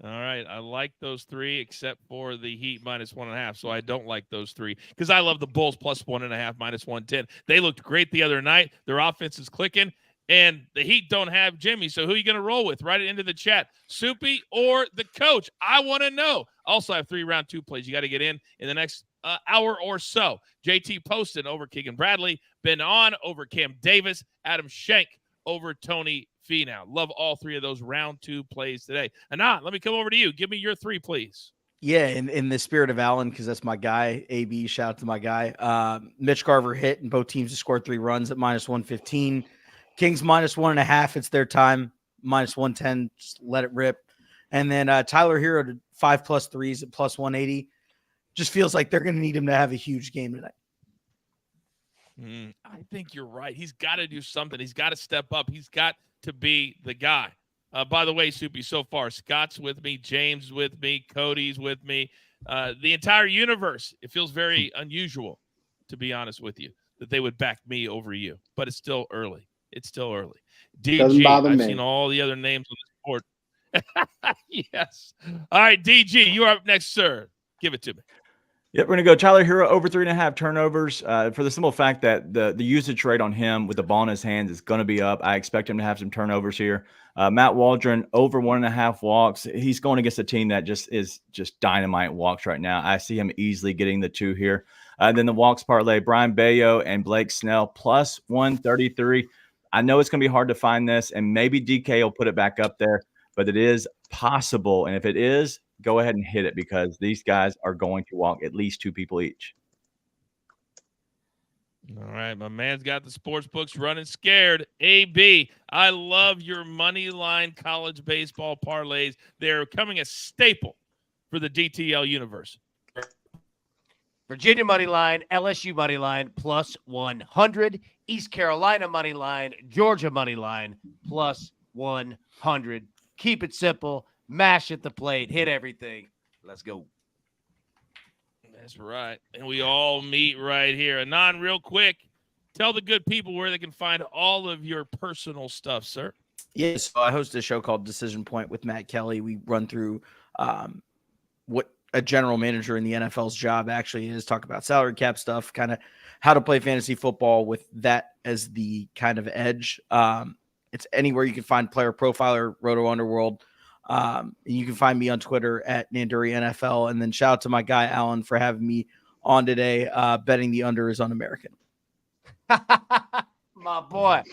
All right. I like those 3 except for the Heat minus 1.5. So I don't like those 3 because I love the Bulls plus 1.5 minus 110. They looked great the other night. Their offense is clicking and the Heat don't have Jimmy. So who are you going to roll with? Write it into the chat. Soupy or the coach? I want to know. Also, I have 3 round 2 plays. You got to get in the next hour or so. JT Poston over Keegan Bradley. Ben On over Cam Davis. Adam Schenk over Tony Finau. Love all 3 of those round 2 plays today. Anand, let me come over to you. Give me your 3, please. Yeah, in the spirit of Allen, because that's my guy. AB, shout out to my guy. Mitch Garver hit, and both teams have scored 3 runs at minus 115. Kings minus 1.5. It's their time. Minus 110. Just let it rip. And then Tyler Hero to 5+ threes at plus 180. Just feels like they're going to need him to have a huge game tonight. I think you're right. He's got to do something. He's got to step up. He's got to be the guy. By the way, Soupy, so far, Scott's with me, James with me, Cody's with me, the entire universe. It feels very unusual, to be honest with you, that they would back me over you. But it's still early. It's still early. DG, I've seen all the other names on this board. Yes. All right, DG, you are up next, sir. Give it to me. Yep, we're going to go Tyler Hero over 3.5 turnovers for the simple fact that the usage rate on him with the ball in his hands is going to be up. I expect him to have some turnovers here. Matt Waldron over 1.5 walks. He's going against a team that is dynamite walks right now. I see him easily getting the 2 here. Then the walks parlay, Brian Bayo and Blake Snell plus 133. I know it's going to be hard to find this, and maybe DK will put it back up there, but it is possible. And if it is, go ahead and hit it because these guys are going to walk at least 2 people each. All right, my man's got the sports books running scared. AB, I love your money line college baseball parlays. They're becoming a staple for the DTL universe. Virginia money line, LSU money line plus 100. East Carolina money line, Georgia money line plus 100. Keep it simple. Mash at the plate. Hit everything. Let's go. That's right. And we all meet right here. Anon, real quick, tell the good people where they can find all of your personal stuff, sir. Yes, so I host a show called Decision Point with Matt Kelly. We run through what a general manager in the NFL's job actually is, talk about salary cap stuff, kind of how to play fantasy football with that as the kind of edge. It's anywhere you can find Player Profiler, Roto Underworld. You can find me on Twitter at Nanduri NFL. And then shout out to my guy, Allan, for having me on today. Betting the under is un-American. My boy.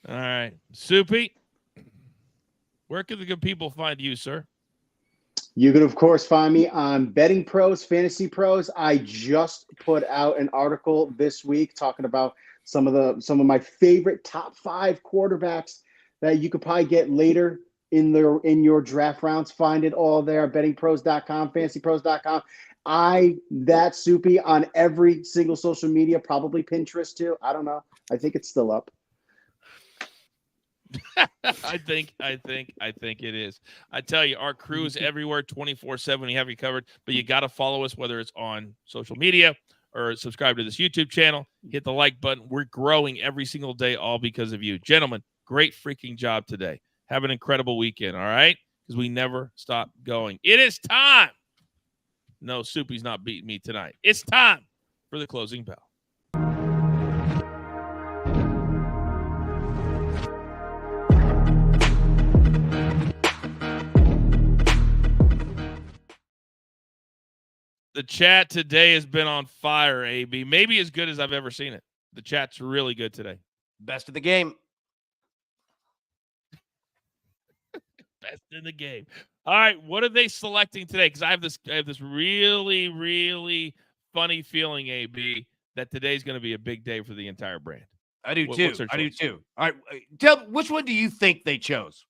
All right. Soupy, where can the good people find you, sir? You can, of course, find me on Betting Pros, Fantasy Pros. I just put out an article this week talking about some of my favorite top 5 quarterbacks that you could probably get later in your draft rounds. Find it all there, bettingpros.com, fantasypros.com. That Soupy on every single social media, probably Pinterest too. I don't know. I think it's still up. I think it is. I tell you, our crew is everywhere 24/7. We have you covered, but you got to follow us, whether it's on social media or subscribe to this YouTube channel. Hit the like button. We're growing every single day, all because of you. Gentlemen, great freaking job today. Have an incredible weekend, all right? Because we never stop going. It is time. No, Soupy's not beating me tonight. It's time for the closing bell. The chat today has been on fire, AB. Maybe as good as I've ever seen it. The chat's really good today. Best of the game. Best in the game. All right, what are they selecting today? Because I have this really, really funny feeling, AB, that today's going to be a big day for the entire brand. I do too. I do too. All right, tell which one do you think they chose?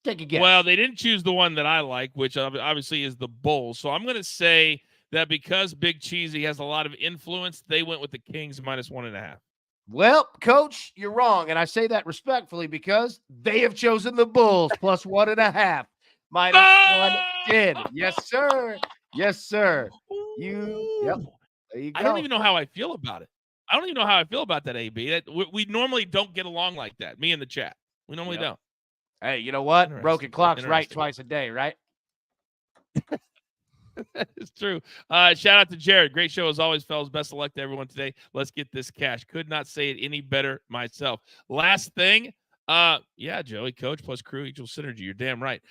Take a guess. Well, they didn't choose the one that I like, which obviously is the Bulls. So I'm going to say that because Big Cheesy has a lot of influence, they went with the Kings -1.5. Well, Coach, you're wrong, and I say that respectfully because they have chosen the Bulls +1.5, -110. Yes, sir. Yes, sir. Yep. There you go. I don't even know how I feel about it. I don't even know how I feel about that, AB. We normally don't get along like that. Me and the chat, we normally don't. Hey, you know what? Broken clock's right twice a day, right? It's true. Shout out to Jared. Great show as always, fellas. Best of luck to everyone today. Let's get this cash. Could not say it any better myself. Last thing, yeah, Joey, coach plus crew equals synergy. You're damn right.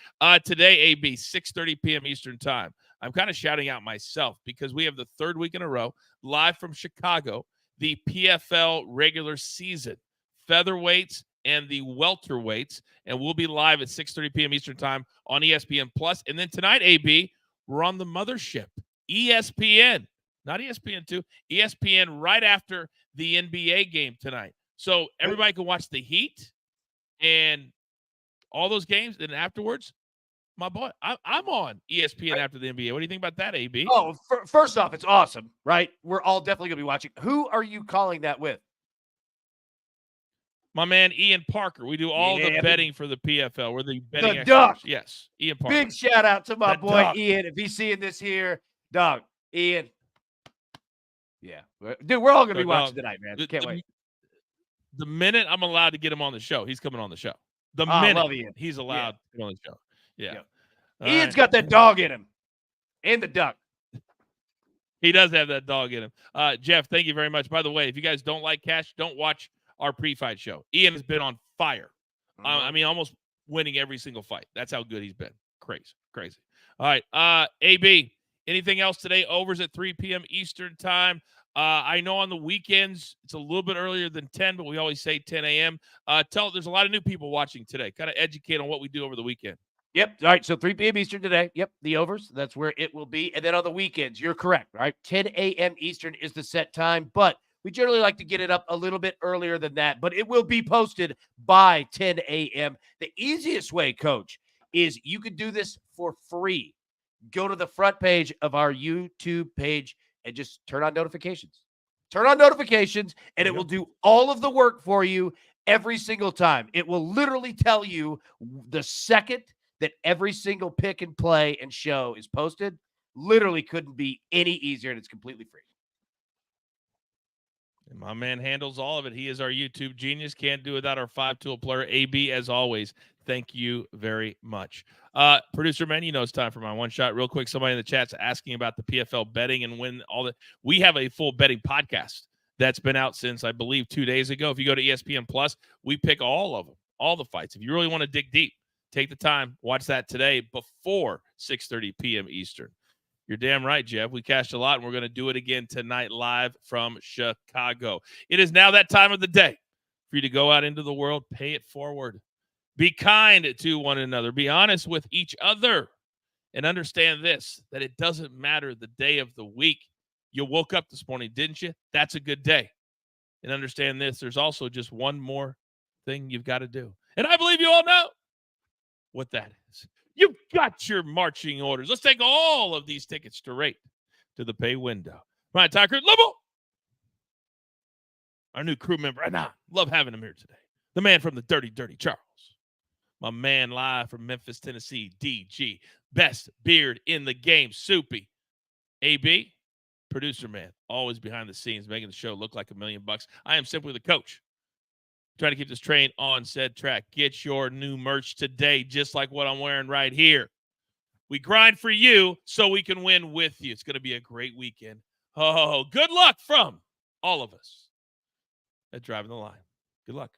Today, AB, 6:30 p.m. Eastern time. I'm kind of shouting out myself because we have the third week in a row live from Chicago, the PFL regular season, featherweights and the welterweights, and we'll be live at 6:30 p.m. Eastern time on ESPN Plus. And then tonight, AB, we're on the mothership, ESPN, not ESPN2, ESPN right after the NBA game tonight. So everybody can watch the Heat and all those games. Then afterwards, my boy, I'm on ESPN after the NBA. What do you think about that, AB? Oh, first off, it's awesome, right? We're all definitely going to be watching. Who are you calling that with? My man, Ian Parker. We do all the betting for the PFL. We're the betting experts. Duck. Yes, Ian Parker. Big shout out to my boy, Duck. Ian. If he's seeing this here, dog, Ian. Yeah. Dude, we're all going to be watching tonight, man. Can't wait. The minute I'm allowed to get him on the show, he's coming on the show. The I love minute Ian. he's allowed to come on the show. Yeah. Ian's got that dog in him. And the duck. He does have that dog in him. Jeff, thank you very much. By the way, if you guys don't like cash, don't watch our pre-fight show. Ian has been on fire. I mean, almost winning every single fight. That's how good he's been. Crazy. All right. AB, anything else today? Overs at 3 p.m. Eastern time. I know on the weekends it's a little bit earlier than 10, but we always say 10 a.m. There's a lot of new people watching today. Kind of educate on what we do over the weekend. Yep. All right. So 3 p.m. Eastern today. Yep. The overs. That's where it will be. And then on the weekends, you're correct. Right. 10 a.m. Eastern is the set time, but we generally like to get it up a little bit earlier than that, but it will be posted by 10 a.m. The easiest way, Coach, is you could do this for free. Go to the front page of our YouTube page and just turn on notifications. Turn on notifications, and it will do all of the work for you every single time. It will literally tell you the second that every single pick and play and show is posted. Literally couldn't be any easier, and it's completely free. And my man handles all of it. He is our YouTube genius. Can't do without our 5-tool player, AB, as always. Thank you very much. Producer man, you know it's time for my one shot. Real quick, somebody in the chat's asking about the PFL betting and when all that. We have a full betting podcast that's been out since, I believe, 2 days ago. If you go to ESPN Plus, we pick all of them, all the fights. If you really want to dig deep, take the time, watch that today before 6:30 p.m. Eastern. You're damn right, Jeff. We cashed a lot, and we're going to do it again tonight live from Chicago. It is now that time of the day for you to go out into the world, pay it forward. Be kind to one another. Be honest with each other. And understand this, that it doesn't matter the day of the week. You woke up this morning, didn't you? That's a good day. And understand this, there's also just one more thing you've got to do. And I believe you all know what that is. You've got your marching orders. Let's take all of these tickets straight to the pay window. My attacker, Level. Our new crew member, and I love having him here today. The man from the Dirty Charles. My man live from Memphis, Tennessee, DG. Best beard in the game, Soupy. AB, producer man, always behind the scenes, making the show look like $1 million. I am simply the coach. Trying to keep this train on said track. Get your new merch today, just like what I'm wearing right here. We grind for you so we can win with you. It's going to be a great weekend. Oh, good luck from all of us at Driving the Line. Good luck.